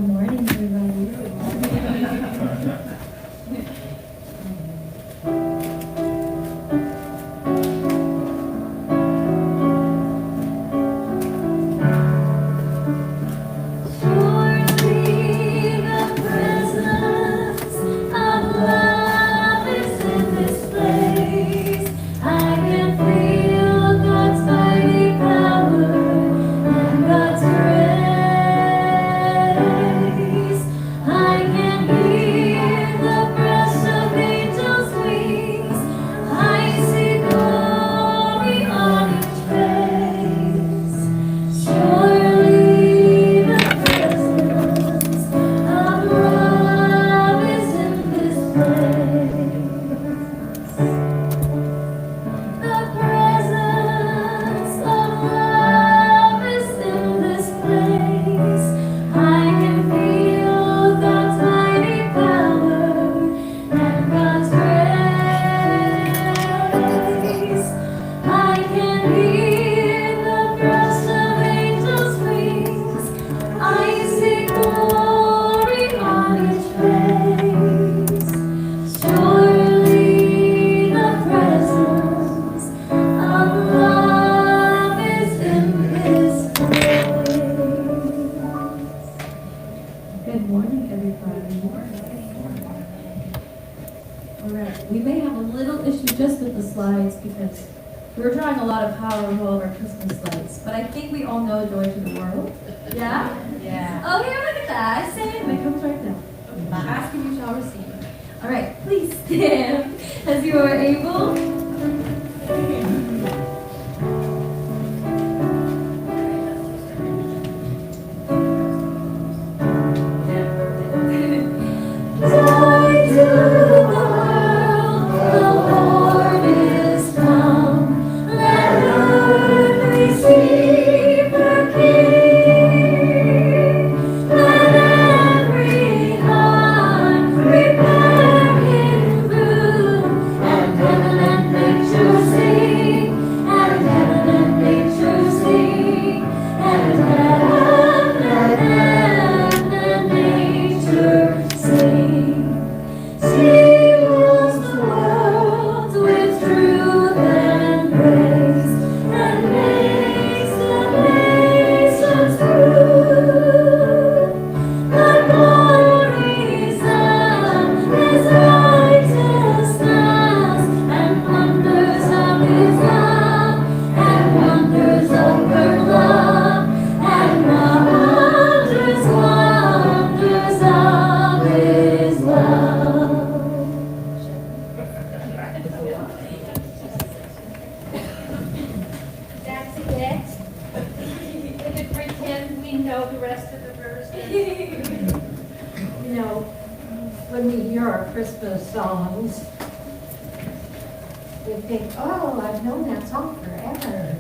morning, everybody. When we hear our Christmas songs, we think, oh, I've known that song forever.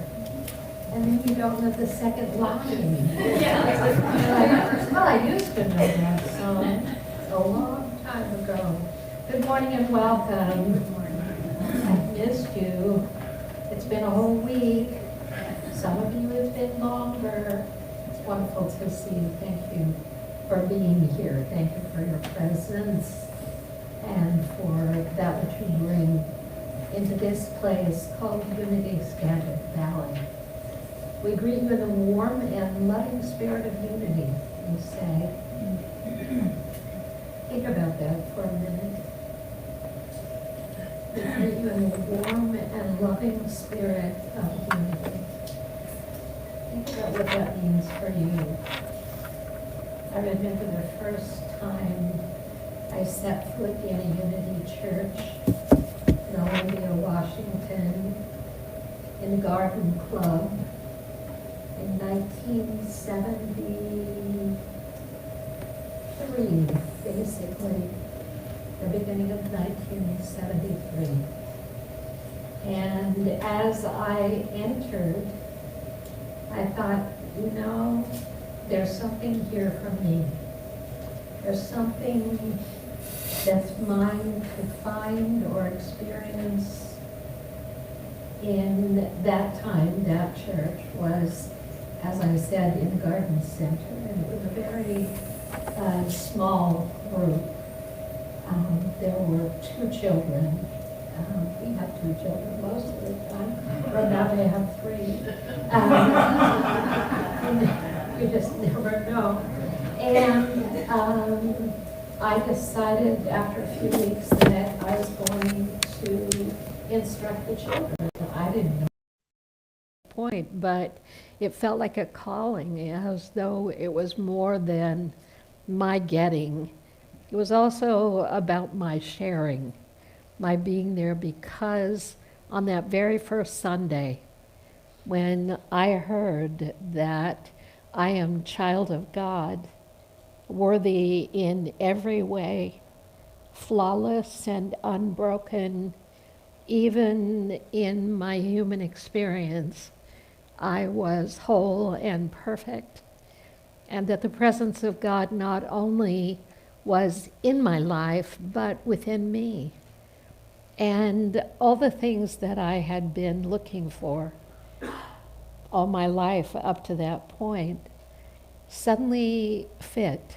And then you don't know the second line. Like, well, I used to know that song a long time ago. Good morning and welcome. Good morning. I've missed you. It's been a whole week. Some of you have been longer. It's wonderful to see you. Thank you for being here. Thank you for your presence and for that which you bring into this place called Unity Scattered Valley. We greet you in a warm and loving spirit of unity, we say. Think about that for a minute. We greet you in a warm and loving spirit of unity. Think about what that means for you. I remember the first time I set foot in a Unity church in Olympia, Washington, in the Garden Club in 1973, basically, the beginning of 1973. And as I entered, I thought, you know, there's something here for me. There's something that's mine to find or experience. In that time, that church was, as I said, in the garden center, and it was a very a small group. There were 2 children. We have 2 children most of the time. We're about to have 3. You just never know. And I decided after a few weeks that I was going to instruct the children. I didn't know the point, but it felt like a calling, as though it was more than my getting. It was also about my sharing, my being there, because on that very first Sunday, when I heard that I am child of God, worthy in every way, flawless and unbroken, even in my human experience, I was whole and perfect, and that the presence of God not only was in my life, but within me. And all the things that I had been looking for all my life up to that point suddenly fit.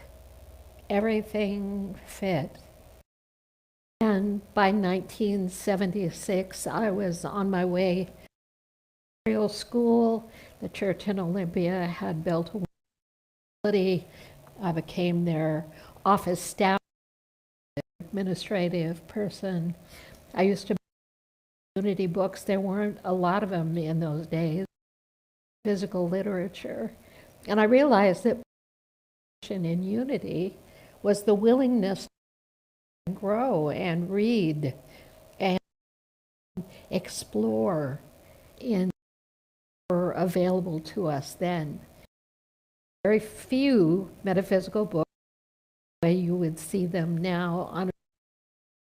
Everything fit. And by 1976, I was on my way to school. The church in Olympia had built a facility. I became their office staff, administrative person. I used to community books. There weren't a lot of them in those days, physical literature. And I realized that in unity was the willingness to grow and read and explore in were available to us then. Very few metaphysical books, the way you would see them now on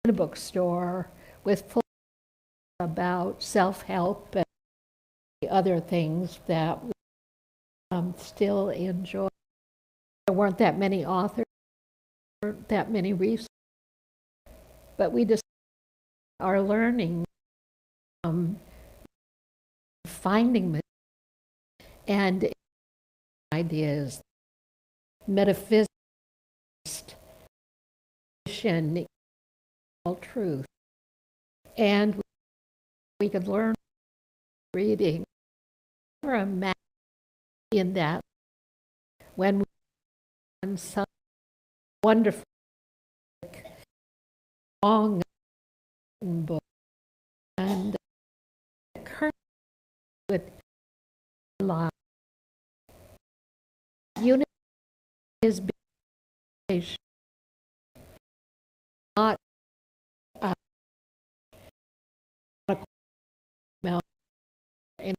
a bookstore with full about self-help and other things that we still enjoy. There weren't that many authors, that many resources, but we just are learning, finding and ideas, metaphysics, truth, and we could learn reading. Never imagine in that when we found some wonderful long book and current with life. Unity is not about it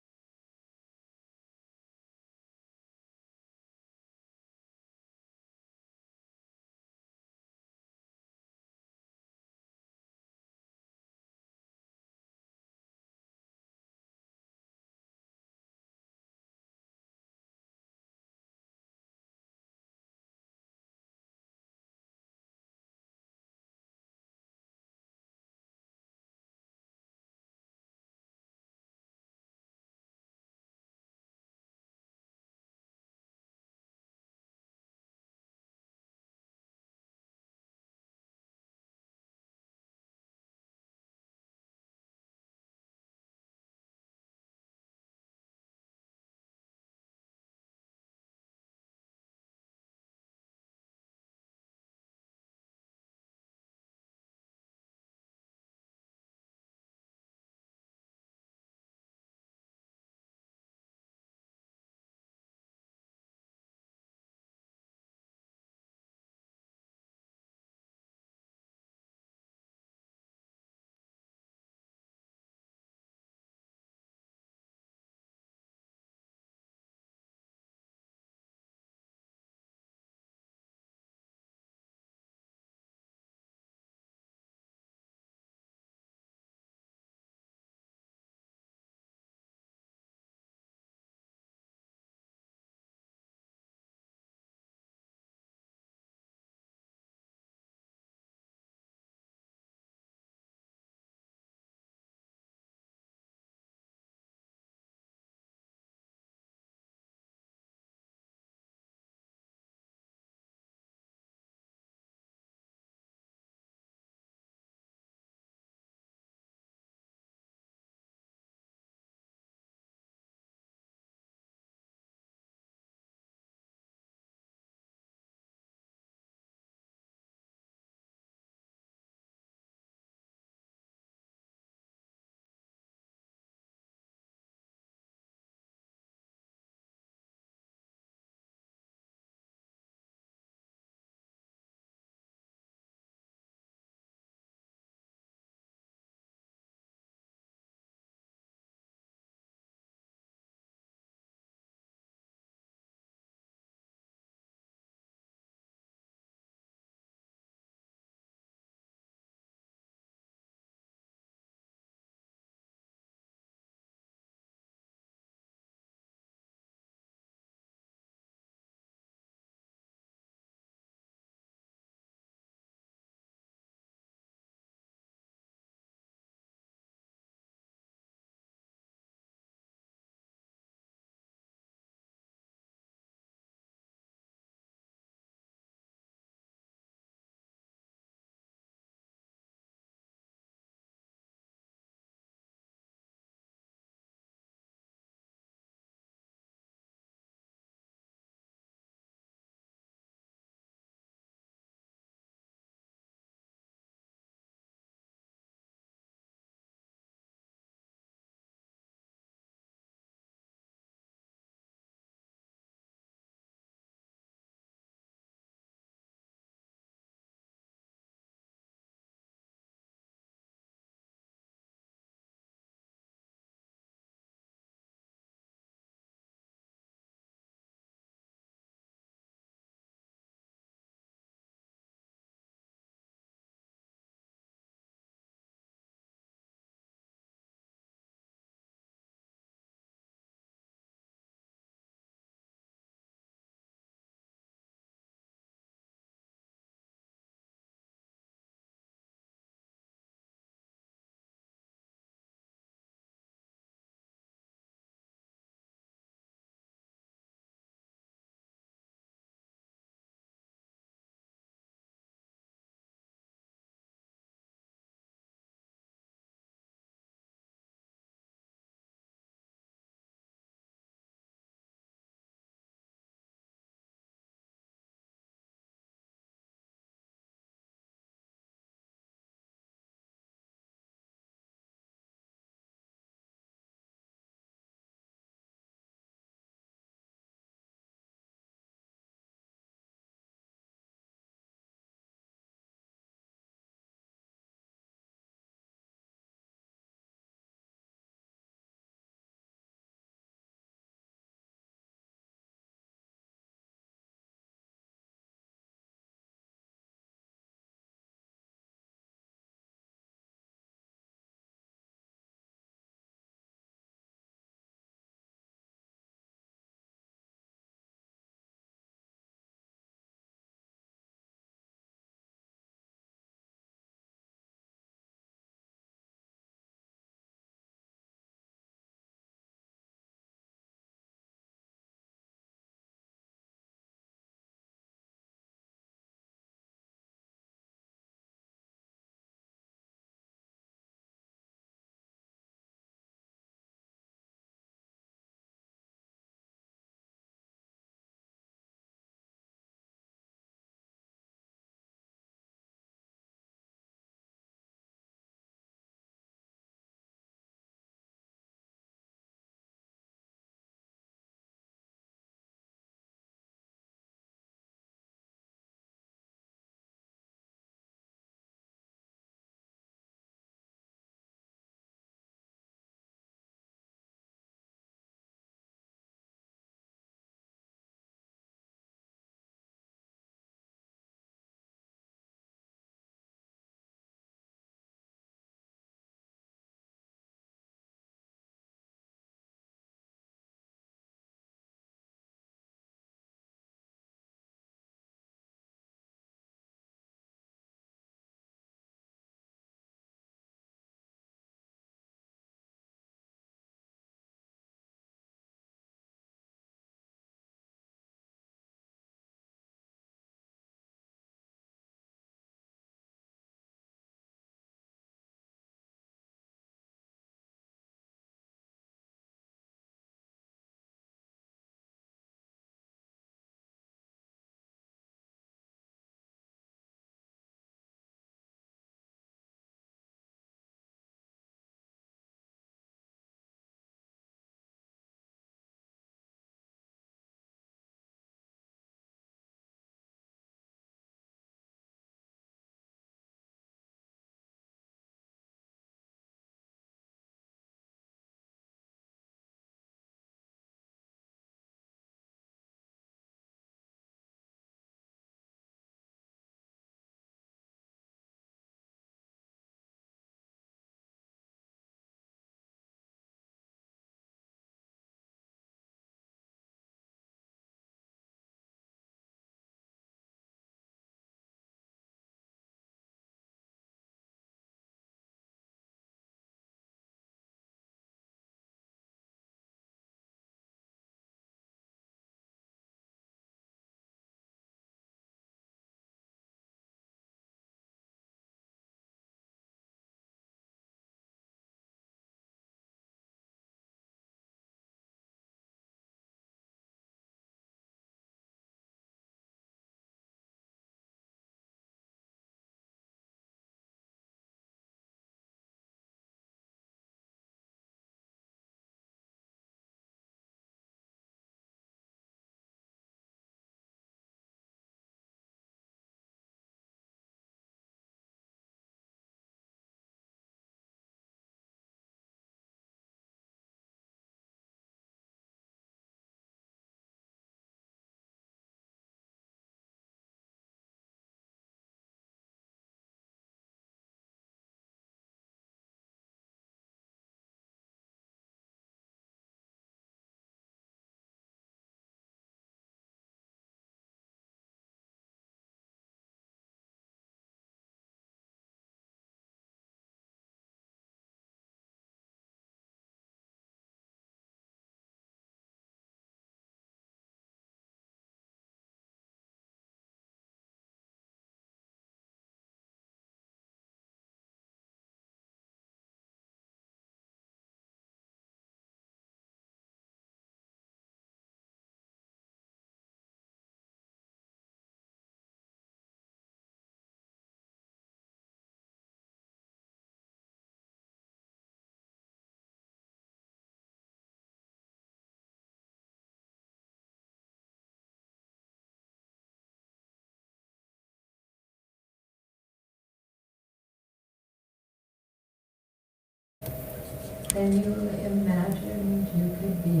than you imagined you could be.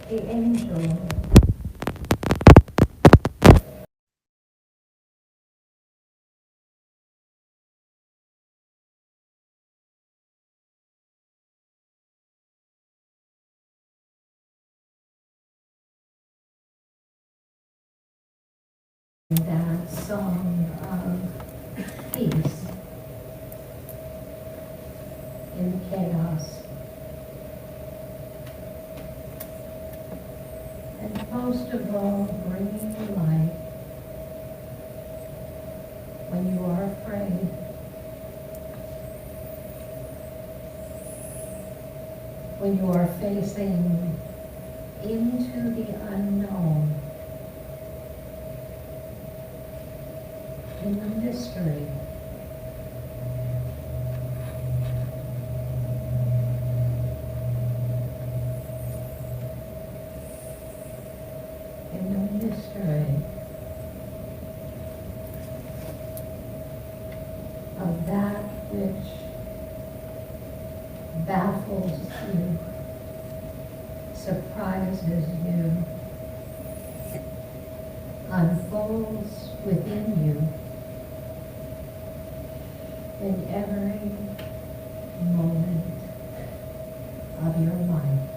The angel that song of peace in chaos. And most of all, bringing light when you are afraid. When you are facing into the unknown, in the mystery. In the mystery of that which baffles you, surprises you, unfolds within you in every moment of your life.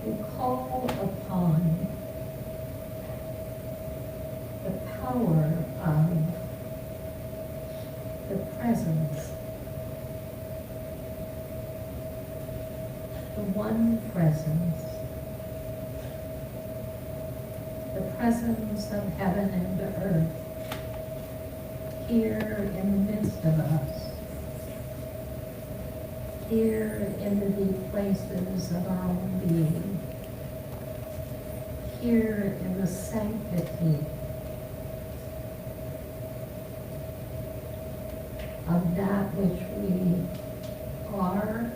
You call upon the power of the presence, the one presence, the presence of heaven and earth, here in the midst of us, here in the deep places of our own being, here in the sanctity of that which we are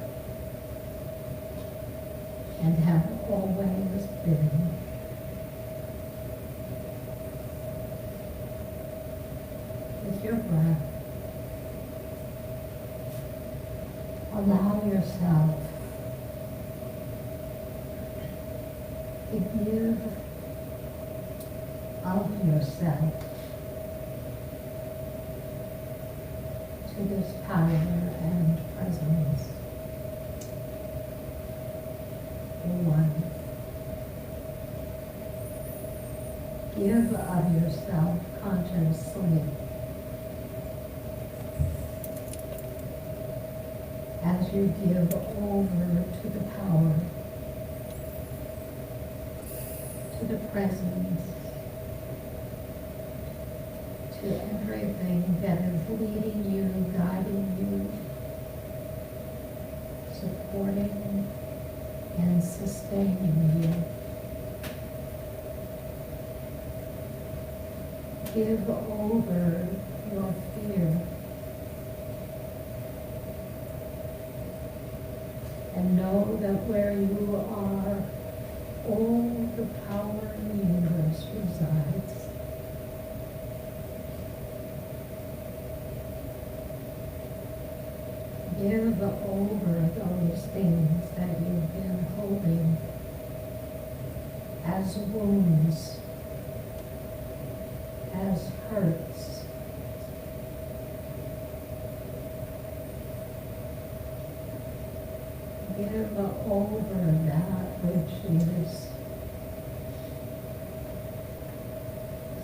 and have always been. With your breath, allow yourself to give of yourself to this power and presence, the one. Give of yourself consciously as you give over to the power, to the presence, to everything that is leading you, guiding you, supporting and sustaining you. Give over your fear and know that where you are, all the power in the universe resides. Give over those things that you've been holding as wounds, as hurts. Give over that which is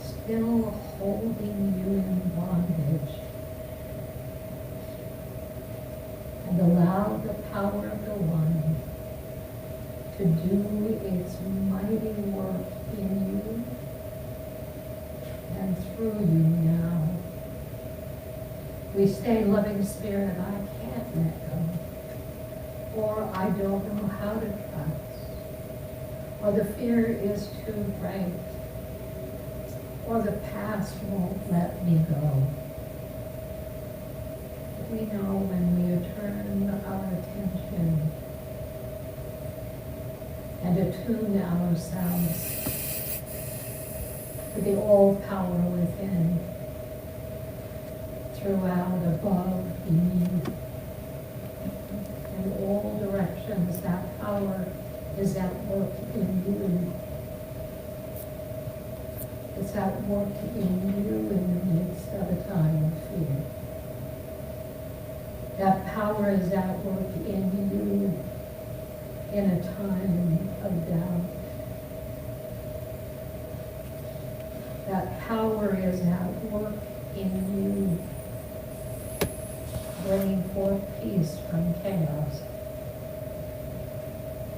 still holding you in bondage, and allow the power of the One to do its mighty work in you and through you now. We say, loving Spirit, I can't let go, or I don't know how to trust, or the fear is too great, or the past won't let me go. We know when we turn our attention and attune ourselves to the all power within, throughout, above, beneath, in all directions. That power is at work in you. It's at work in you in the midst of a time of fear. That power is at work in you in a time of doubt. That power is at work in you, bringing forth peace from chaos,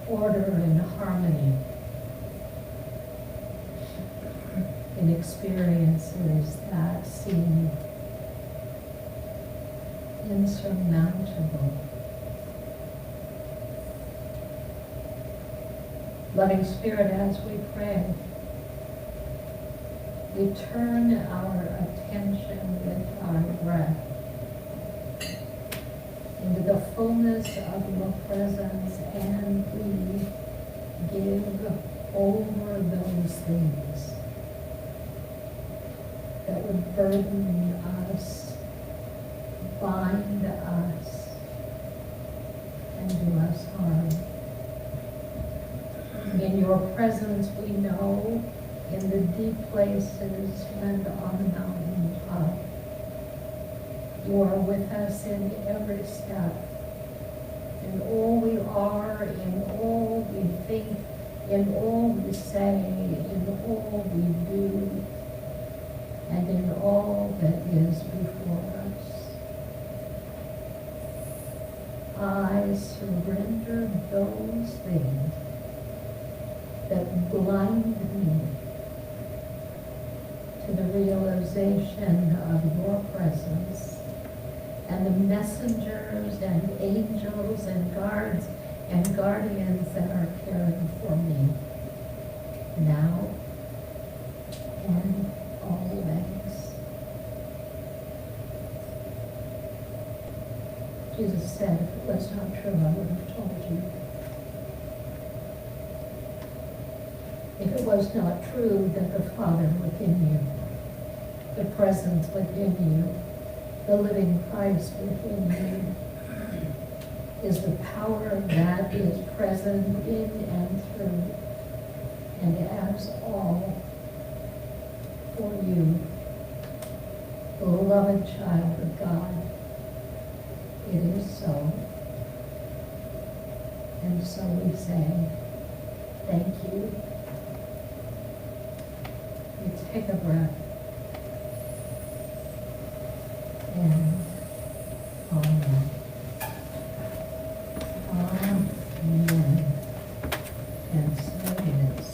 order and harmony in experiences that seem insurmountable. Loving Spirit, as we pray, we turn our attention with our breath into the fullness of your presence, and we give over those things that would burden us, bind us, and do us harm. In your presence, we know, in the deep places and on the mountaintop, you are with us in every step, in all we are, in all we think, in all we say, in all we do, and in all that is before us. I surrender those things that blind me to the realization of your presence and the messengers and angels and guards and guardians that are caring for me now and always. Jesus said, if it was not true, I would have told you. If it was not true that the Father within you, the presence within you, the living Christ within you, is the power that is present in and through and as all for you, beloved child of God. It is so. And so we say, thank you. You take a breath. And amen. Amen. And so it is.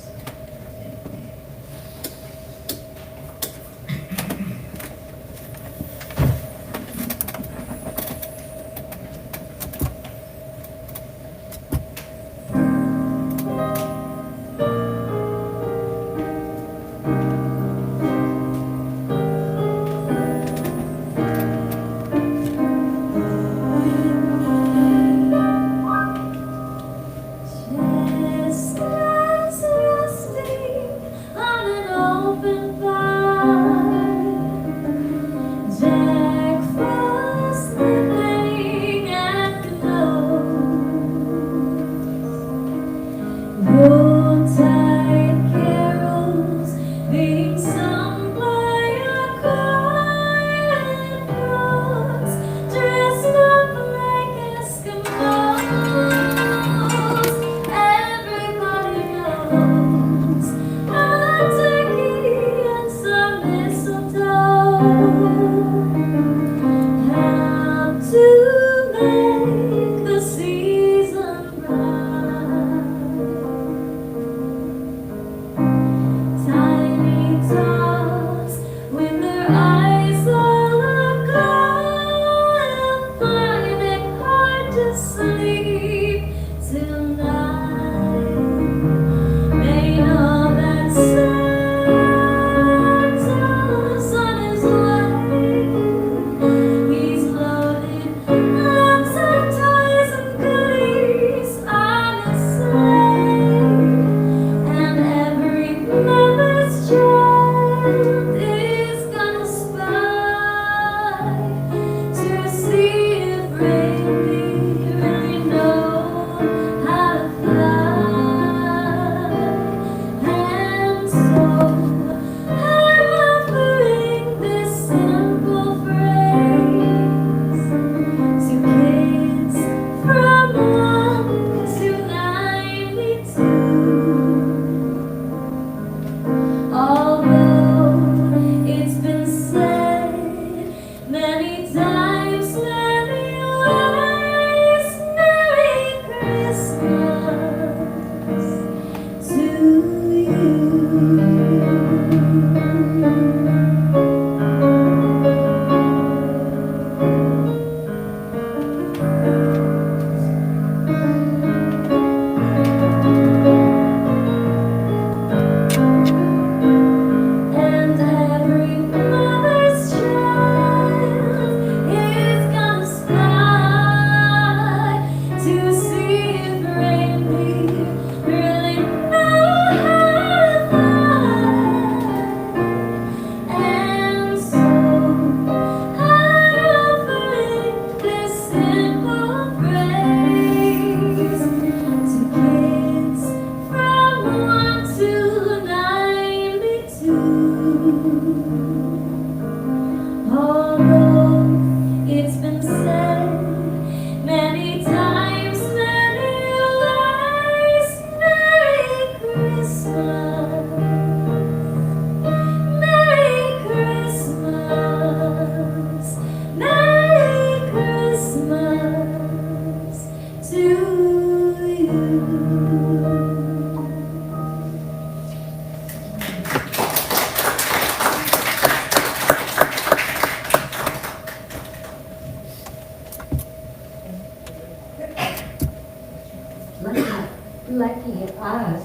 us.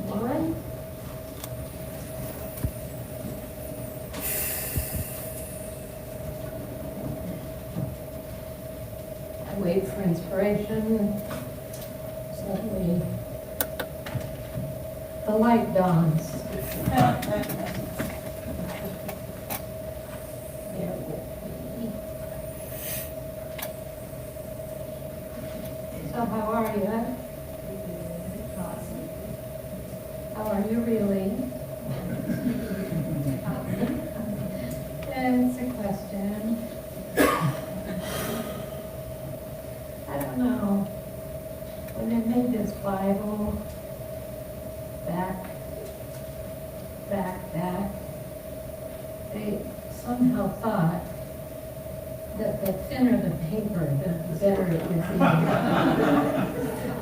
One. I wait for inspiration. Suddenly, the light dawns. So how are you? How are you really? It's a question. I don't know. When they made this Bible, back, they somehow thought that the thinner the paper, the better it would be.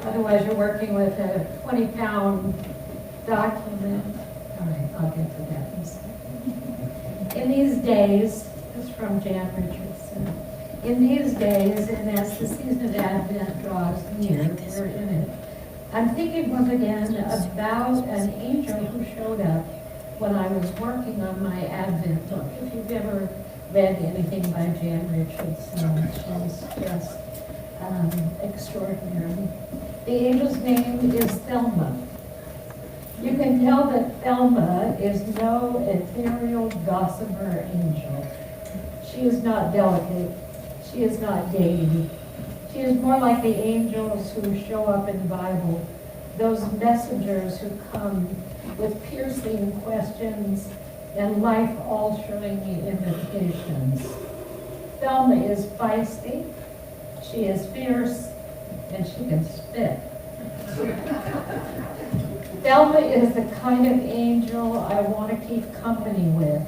Otherwise, you're working with a 20-pound document. All right, I'll get to that in a second. In these days, this is from Jan Richardson. In these days, and as the season of Advent draws near, we're in it, I'm thinking once again about an angel who showed up when I was working on my Advent book. If you've ever read anything by Jan Richardson, she's just extraordinary. The angel's name is Thelma. You can tell that Thelma is no ethereal gossamer angel. She is not delicate. She is not dainty. She is more like the angels who show up in the Bible, those messengers who come with piercing questions and life-altering invitations. Thelma is feisty, she is fierce, and she can spit. Thelma is the kind of angel I want to keep company with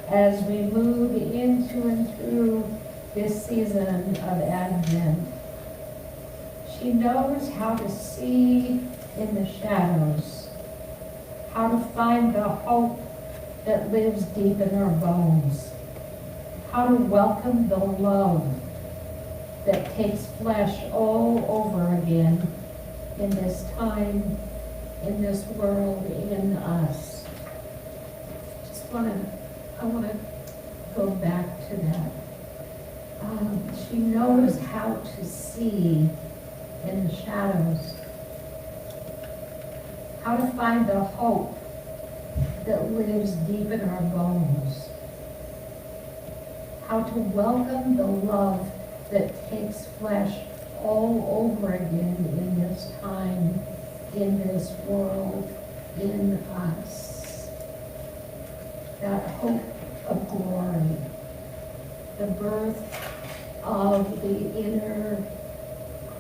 as we move into and through this season of Advent. She knows how to see in the shadows, how to find the hope that lives deep in our bones, how to welcome the love that takes flesh all over again in this time, in this world, in us. I want to go back to that. She knows how to see in the shadows, how to find the hope that lives deep in our bones, how to welcome the love that takes flesh all over again in this time, in this world, in us. That hope of glory, the birth of the inner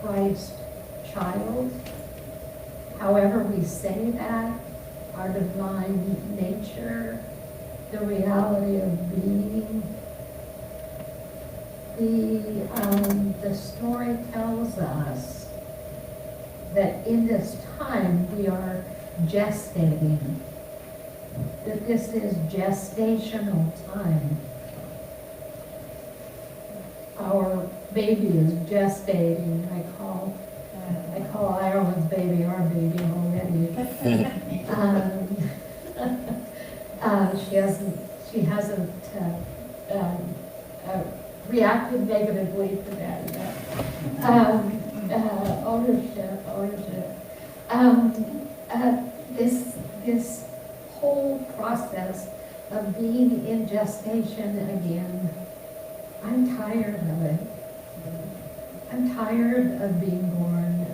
Christ child, however we say that, our divine nature, the reality of being. The story tells us that in this time we are gestating, that this is gestational time. Our baby is gestating. I call Ireland's baby our baby already. She hasn't reacted negatively to that yet. Ownership. This whole process of being in gestation again, I'm tired of it. I'm tired of being born.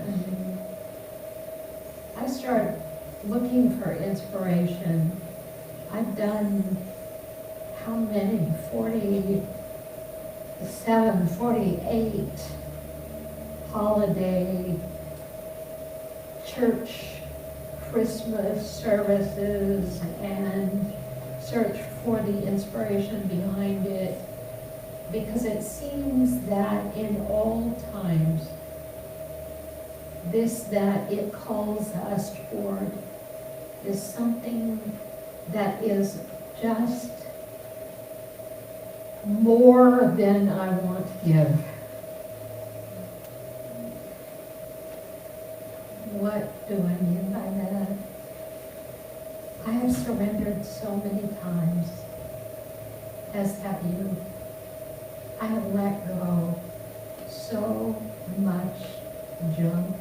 I start looking for inspiration. I've done how many? 47, 48 holiday church Christmas services and search for the inspiration behind it, because it seems that in all times, that it calls us toward is something that is just more than I want to give. what do I mean by that? I have surrendered so many times, as have you. I have let go so much junk.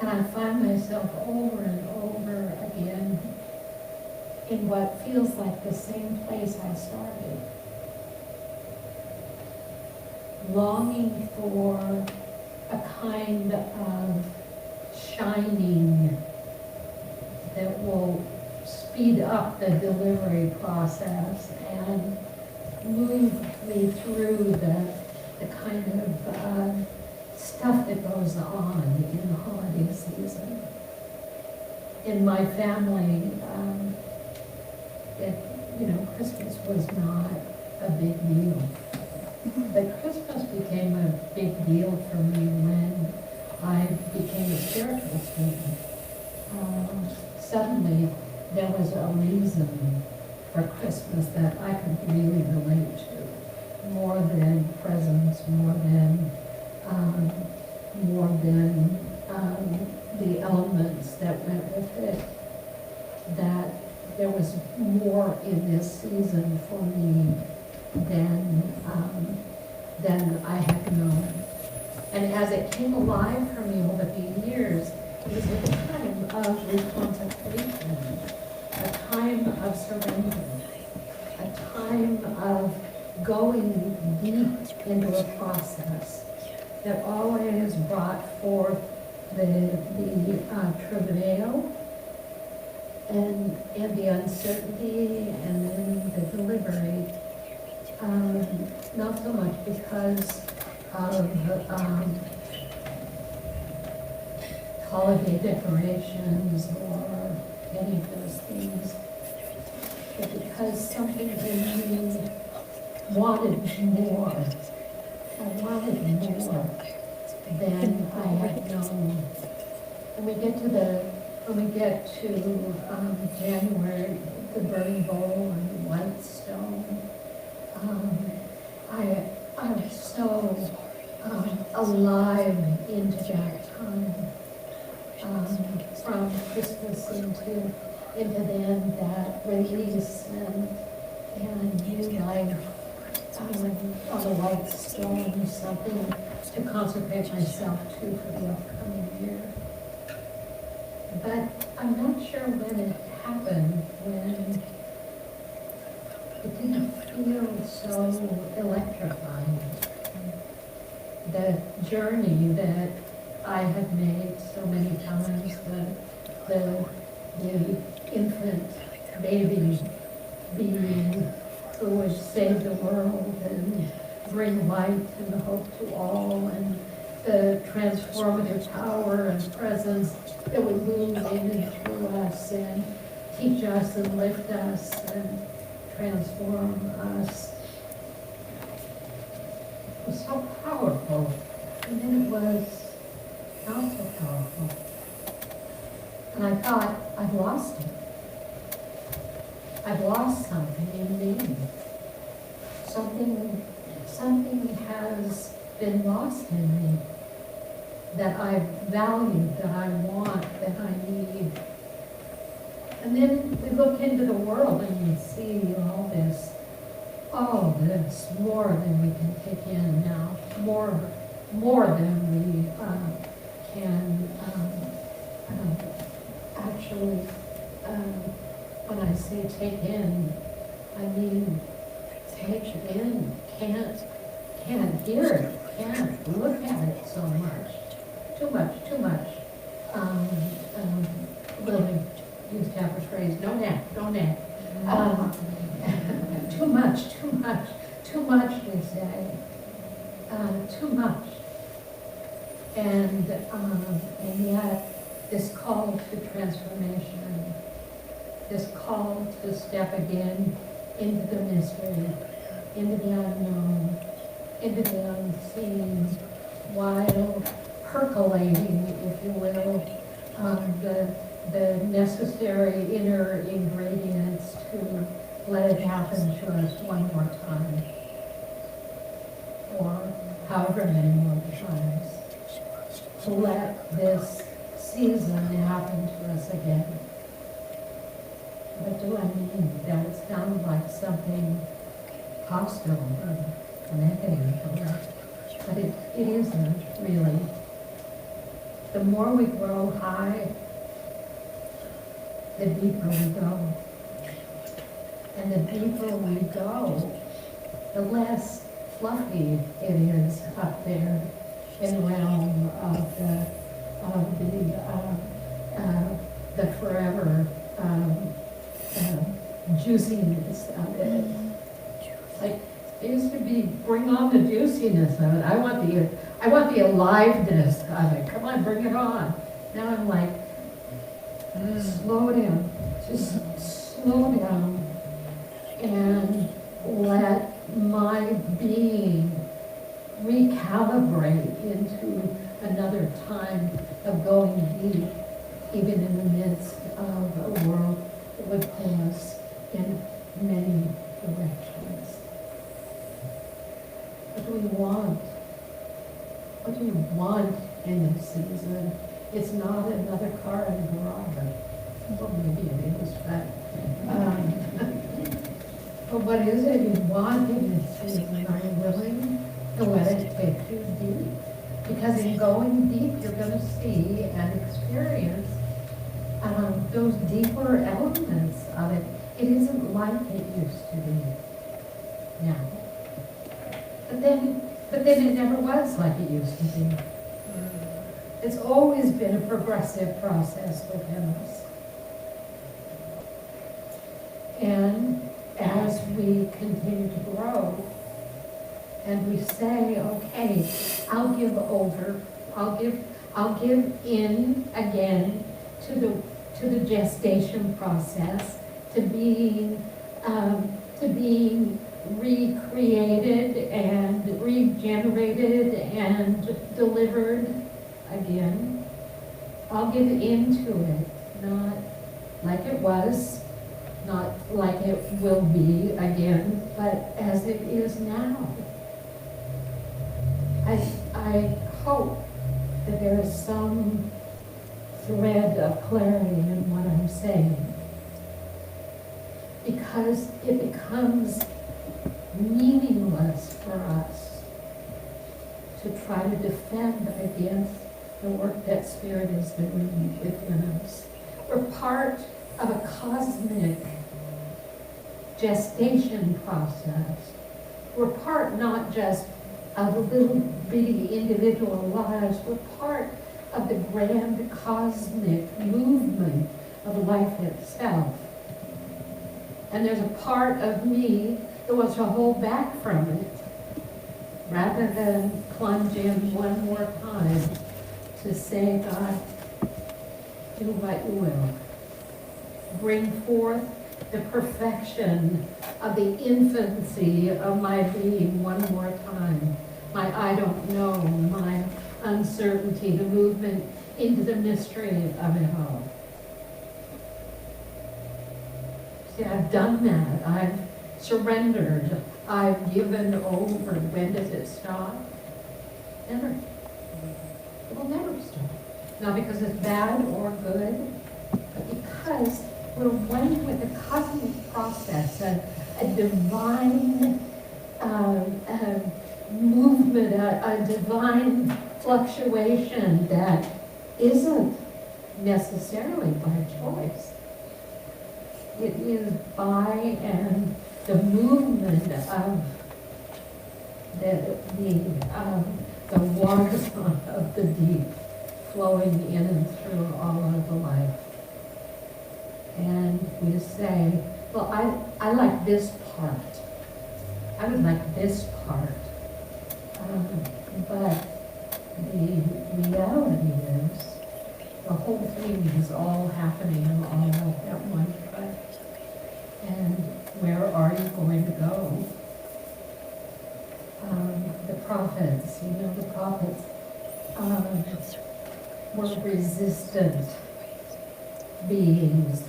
And I find myself over and over again in what feels like the same place I started. Longing for a kind of shining that will speed up the delivery process and move me through the kind of stuff that goes on in the holiday season. In my family, Christmas was not a big deal. But Christmas became a big deal for me when I became a spiritual student. Suddenly, there was a reason for Christmas that I could really relate to, more than presents, more than the elements that went with it. That there was more in this season for me than I had known. And as it came alive for me over the years, it was a time of recontemplation, a time of surrender, a time of going deep into a process that always brought forth the travail and the uncertainty and then the delivery. Not so much because of holiday decorations or any of those things, but because something in me wanted more. I wanted more than I had known. When we get to January, the burning bowl and the white stone, I'm so alive into that time, from Christmas into then that release and new life on the white stone, something to consecrate myself to for the upcoming year. But I'm not sure when it happened, when it didn't feel so electrifying. The journey that I had made so many times, the infant baby being who would save the world and bring light and hope to all, and the transformative power and presence that would move in and through us and teach us and lift us and transform us. It was so powerful, and then it was not so powerful. And I thought, I've lost it. I've lost something in me. Something has been lost in me that I value, that I want, that I need. And then we look into the world and we see all this, more than we can take in now, more than we can actually, when I say take in, I mean take it in, can't hear it, can't look at it so much. Too much. Lily used to have a phrase, don't act. Too much, we say. Too much. And yet, this call to transformation, this call to step again into the mystery, into the unknown, into the unseen, while percolating, if you will, the necessary inner ingredients to let it happen to us one more time, or however many more times. to let this season happen to us again. What do I mean? That it sounds like something hostile or negative, but it isn't really. The more we grow high, the deeper we go. And the deeper we go, the less fluffy it is up there in the realm of the forever juiciness of it. Like, it used to be, bring on the juiciness of it. I want the aliveness of it. Come on, bring it on. Now I'm like, slow down. Just slow down and let my being recalibrate into another time of going deep, even in the midst of a world that would pull us in many directions. What do we want? What do you want in this season? It's not another car in the garage. Well, maybe it is, but what is it you want in this season? Are you willing to let it take you deep? Because in going deep, you're going to see and experience those deeper elements of it. It isn't like it used to be now. But then it never was like it used to be. It's always been a progressive process within us. And as we continue to grow, and we say, okay, I'll give over, I'll give in again to the gestation process, to being recreated and regenerated and delivered again. I'll give into it, not like it was, not like it will be again, but as it is now. I hope that there is some thread of clarity in what I'm saying, because it becomes meaningless for us to try to defend against the work that Spirit is doing within us. We're part of a cosmic gestation process. We're part not just of the little bitty individual lives, we're part of the grand cosmic movement of life itself. And there's a part of me that wants to hold back from it, rather than plunge in one more time to say, God, do what you will. Bring forth the perfection of the infancy of my being one more time. My I don't know, my uncertainty, the movement into the mystery of it all. See, I've done that. I've surrendered. I've given over. When does it stop? Never. It will never stop. Not because it's bad or good, but because we're one with a cosmic process, a divine movement, a divine fluctuation that isn't necessarily by choice. It is by the movement of the waters of the deep flowing in and through all of the life. And we say, well, I like this part. I would like this part. But the reality is, the whole thing is all happening all at one time. And where are you going to go? The prophets, the prophets were resistant beings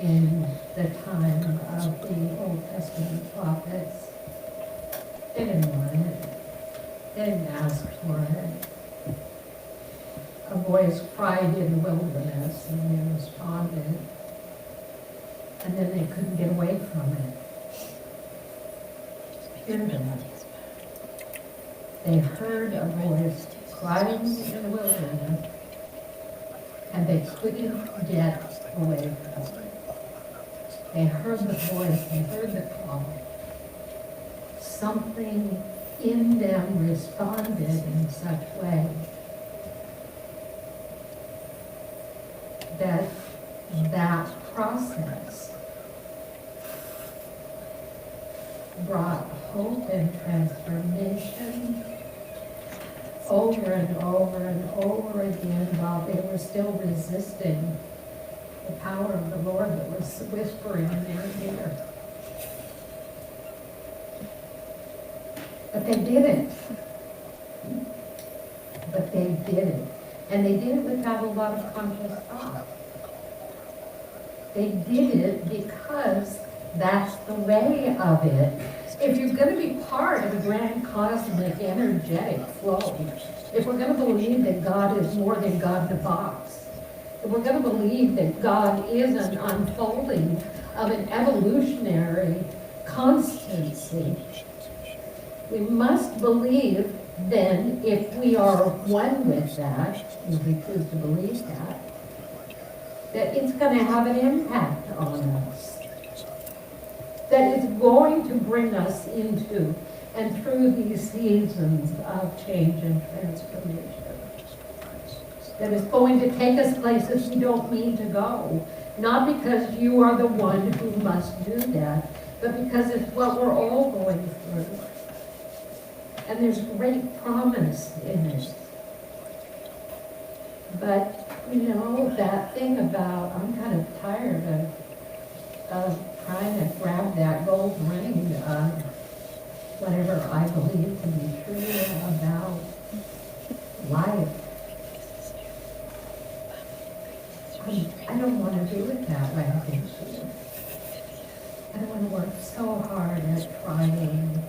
in the time of the Old Testament prophets. They didn't want it. They didn't ask for it. a voice cried in the wilderness, and they responded, and then they couldn't get away from it. Hear that. They heard a voice crying in the wilderness, and they couldn't get away from it. They heard the voice, they heard the call. Something in them responded in such way that that process brought hope and transformation over and over and over again while they were still resisting the power of the Lord that was whispering in their ear. But they did it. But they did it. And they did it without a lot of conscious thought. They did it because that's the way of it. If you're going to be part of a grand cosmic energetic flow, if we're going to believe that God is more than God in a box, if we're going to believe that God is an unfolding of an evolutionary constancy, we must believe then, if we are one with that, if we choose to believe that, that it's going to have an impact on us. That it's going to bring us into and through these seasons of change and transformation. That it's going to take us places we don't mean to go. Not because you are the one who must do that, but because it's what we're all going through. And there's great promise in it. But, you know, that thing about, I'm kind of tired of trying to grab that gold ring of whatever I believe to be true about life. I don't want to do it that way this year. I don't want to work so hard at trying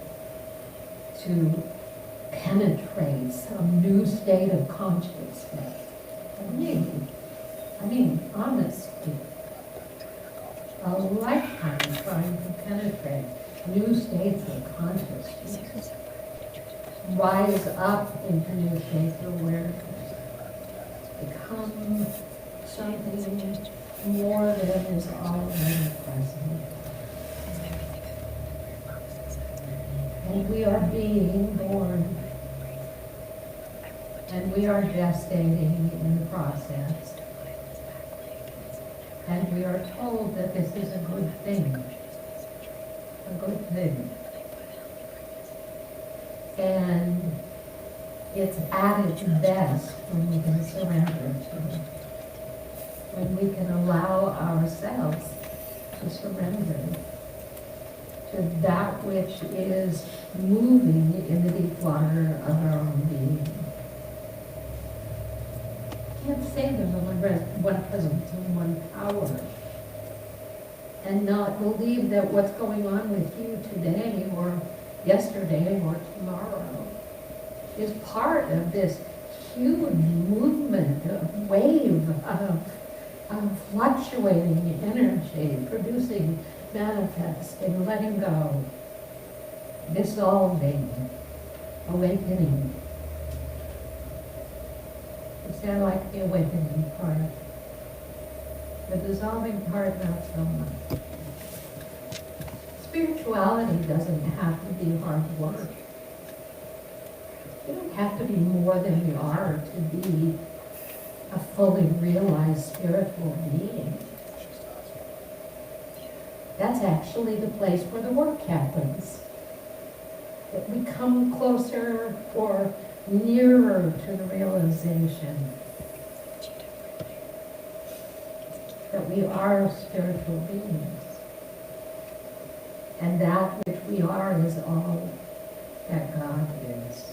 to penetrate some new state of consciousness. I mean, honestly, a lifetime trying to penetrate new states of consciousness, rise up into new states of awareness, become something more than is already present. And we are being born, and we are gestating in the process. And we are told that this is a good thing. A good thing. And it's at its best when we can surrender to it. When we can allow ourselves to surrender to that which is moving in the deep water of our own being. Can't say there's only one presence and one power, and not believe that what's going on with you today or yesterday or tomorrow is part of this huge movement, of wave of fluctuating energy, producing, manifesting, letting go, dissolving, awakening. See, I like the awakening part. The dissolving part, not so much. Spirituality doesn't have to be hard work. We don't have to be more than we are to be a fully realized spiritual being. That's actually the place where the work happens. That we come closer or nearer to the realization that we are spiritual beings. And that which we are is all that God is.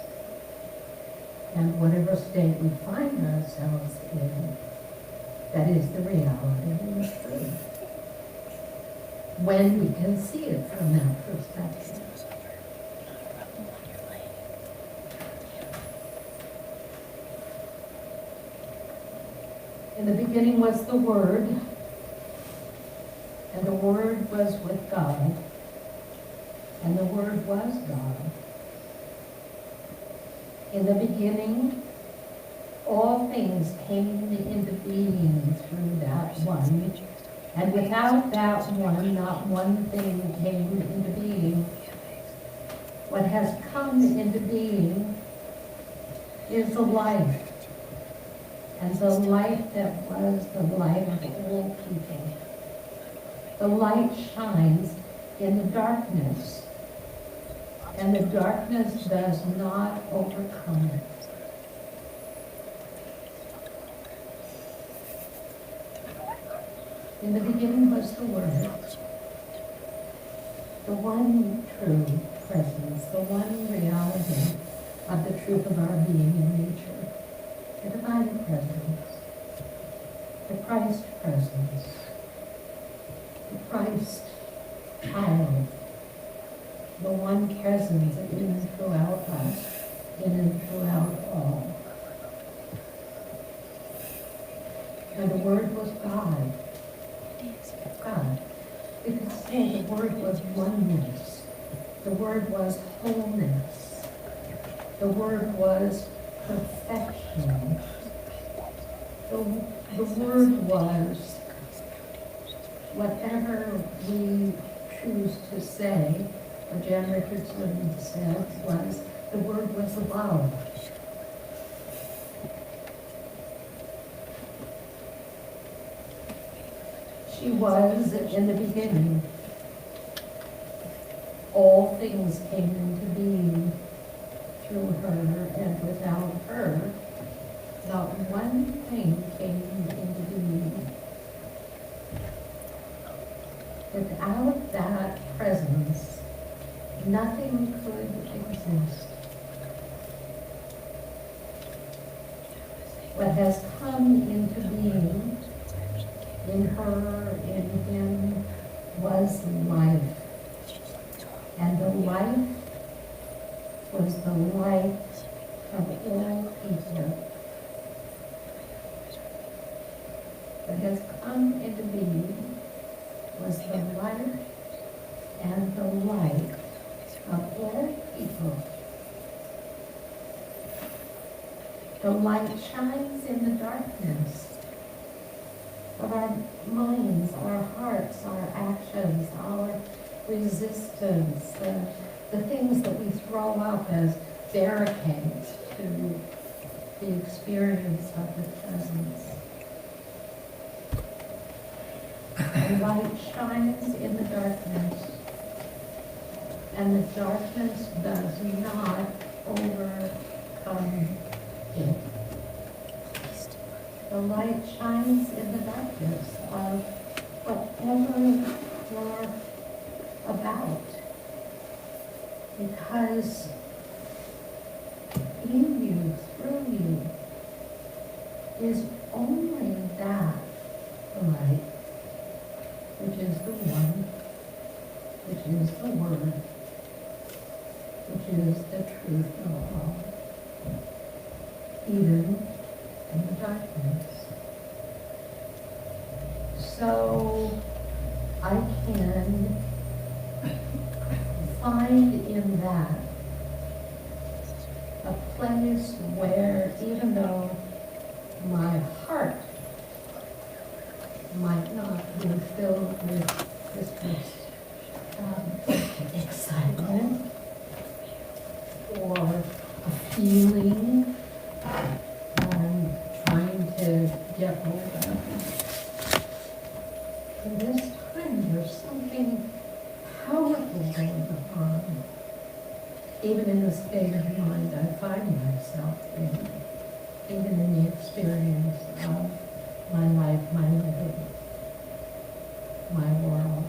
And whatever state we find ourselves in, that is the reality and the truth. When we can see it from that perspective. In the beginning was the Word, and the Word was with God, and the Word was God. In the beginning, all things came into being through that one, and without that one, not one thing came into being. What has come into being is the life, and the light that was the light of all people. The light shines in the darkness, and the darkness does not overcome it. In the beginning was the Word, the one true presence, the one reality of the truth of our being in nature, the divine presence, the Christ presence, the Christ child, the one presence in and throughout us, in and throughout all. And the Word was God. God. We could say the Word was oneness. The Word was wholeness. The Word was perfection. The Word was whatever we choose to say, or Jan Richardson said, was the Word was love. She was in the beginning. All things came into being through her, and without her, not one thing came into being. Without that presence, nothing could exist. What has come into being in her, in him, was life. And the life was the light of all people. What has come into being was the life and the light of all people. The light shines in the darkness of our minds, our hearts, our actions, our resistance, the things that we throw up as barricades to the experience of the presence. The light shines in the darkness, and the darkness does not overcome it. The light shines in the darkness of whatever you're about, because in you, through you, is only that light, which is the one, which is the Word, which is the truth of all, even in the darkness. So I can find in that a place where, even though my heart might not be filled with Christmas excitement or a feeling I'm trying to get hold of, in this time there's something powerful going on, even in the state of mind I find myself in, even in the experience of my life, my living, my world.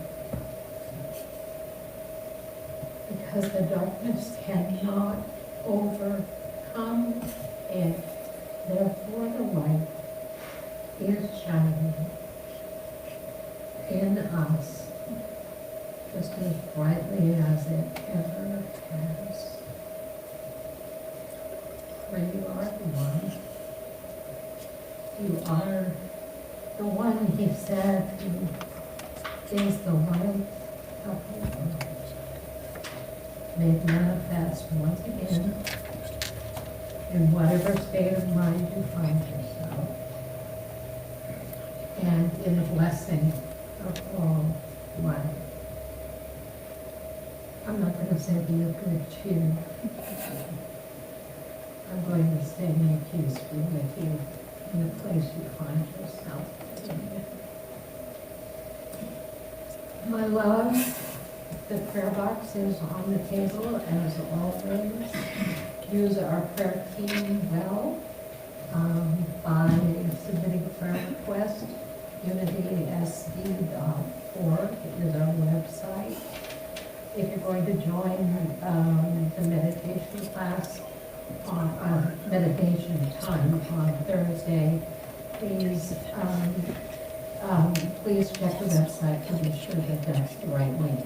Because the darkness cannot overcome it, therefore the light is shining in us just as brightly as it ever has. For you are the one. You are The one he said is the light of the world, made manifest once again in whatever state of mind you find yourself, and in the blessing of all life. I'm not going to say be of good cheer. I'm going to say may peace be with you in the place you find yourself. My love, the prayer box is on the table as always. Use our prayer team well by submitting a prayer request. UnitySD.org is our website. If you're going to join the meditation class on meditation time on Thursday, please check the website to be sure that that's the right link.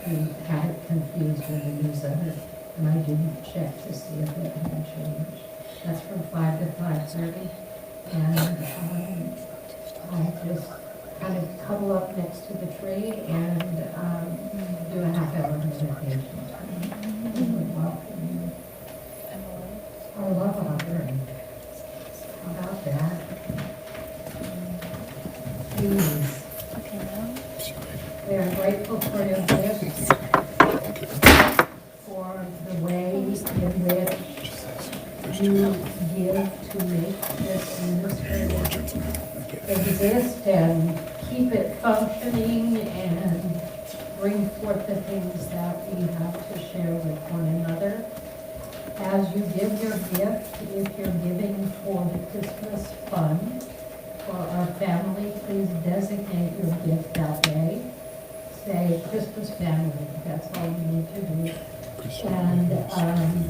We had it confused in the newsletter, and I didn't check to see if it had been changed. That's from 5 to 5:30, and I just kind of cuddle up next to the tree and do a half-hour meditation. We would welcome you. Our love offering. How about that? Please. We are grateful for your gifts, for the way in which you give to make this ministry exist and keep it functioning and bring forth the things that we have to share with one another. As you give your gift, if you're giving for the Christmas fund for our family, please designate your gift that way. Say Christmas family, that's all you need to do. And we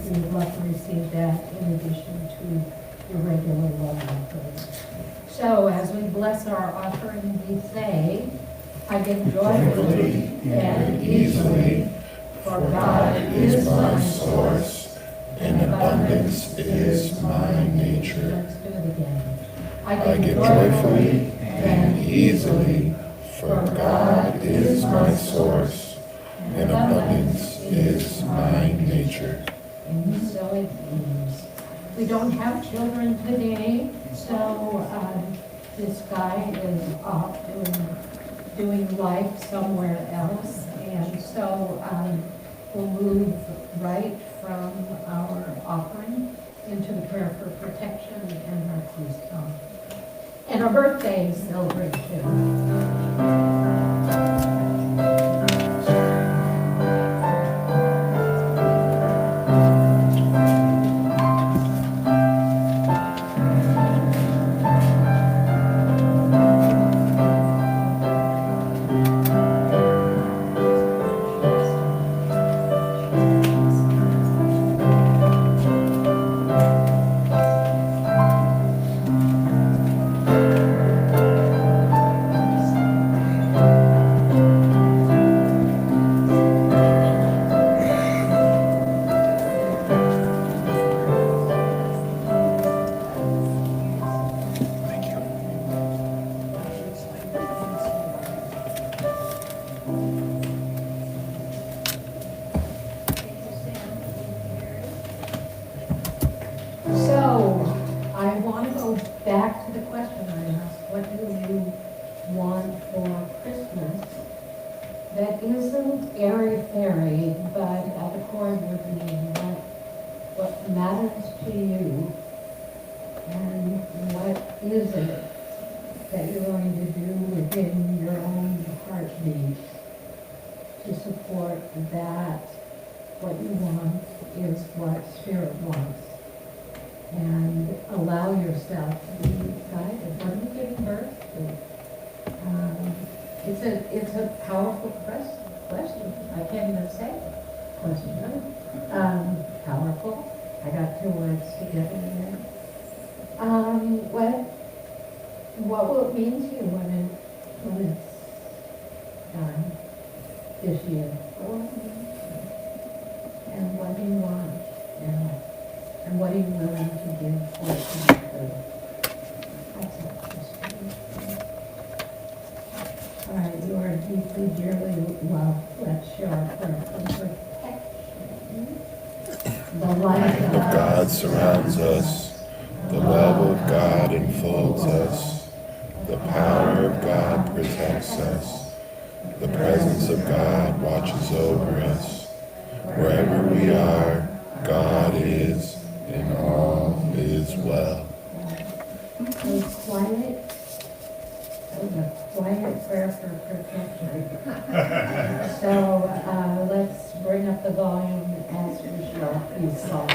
would love to receive that in addition to your regular love offering. So as we bless our offering, we say, I give joyfully and easily, for God is my source, and abundance is my nature. Let's do it again. I give joyfully and easily, for God is my source, and abundance is my nature. And so it is. We don't have children today, so this guy is off doing life somewhere else, and so we'll move right from our offering into the prayer for protection and our peace talk. And our birthday celebration. Back to the question I asked, what do you want for Christmas that isn't airy-fairy, but at accord with me, what matters to you, and what is it that you're going to do within your own heartbeat to support that what you want is what Spirit wants. And allow yourself to be guided. What are you giving birth to? It's a powerful question. I can't even say question. Powerful. I got 2 words together there. What will it mean to you when it's done this year? What will it mean to you? And what do you want now? And what are you willing to give for it to be good? That's it. deeply, dearly loved, let's show our prayer for protection. The light of God surrounds us. The love of God enfolds us. The power of God protects us. The presence of God watches over us. Wherever we are, God is, and all is well. a quiet prayer for protection. So let's bring up the volume as we shall be sung.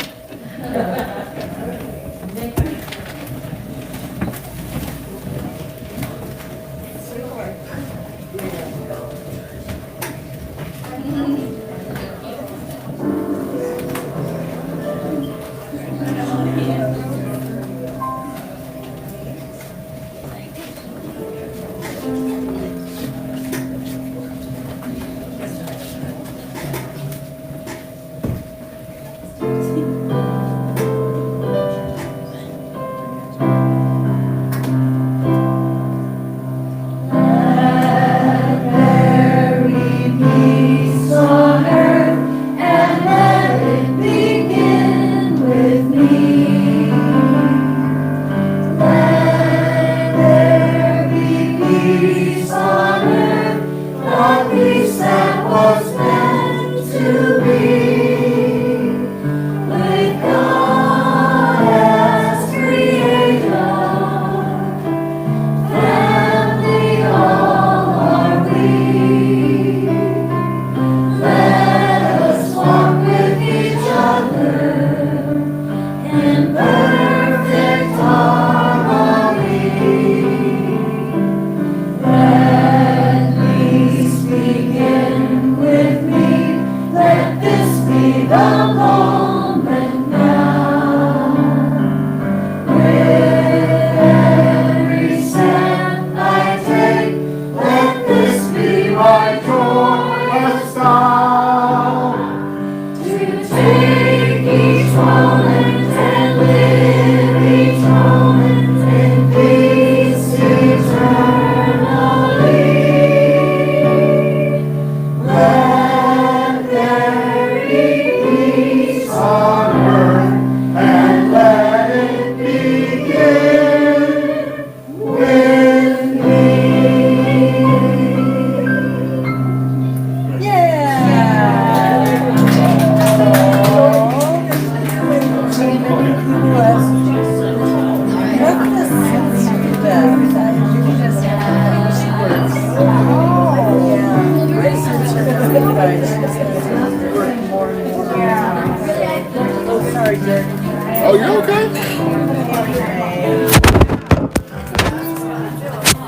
Oh, you're okay?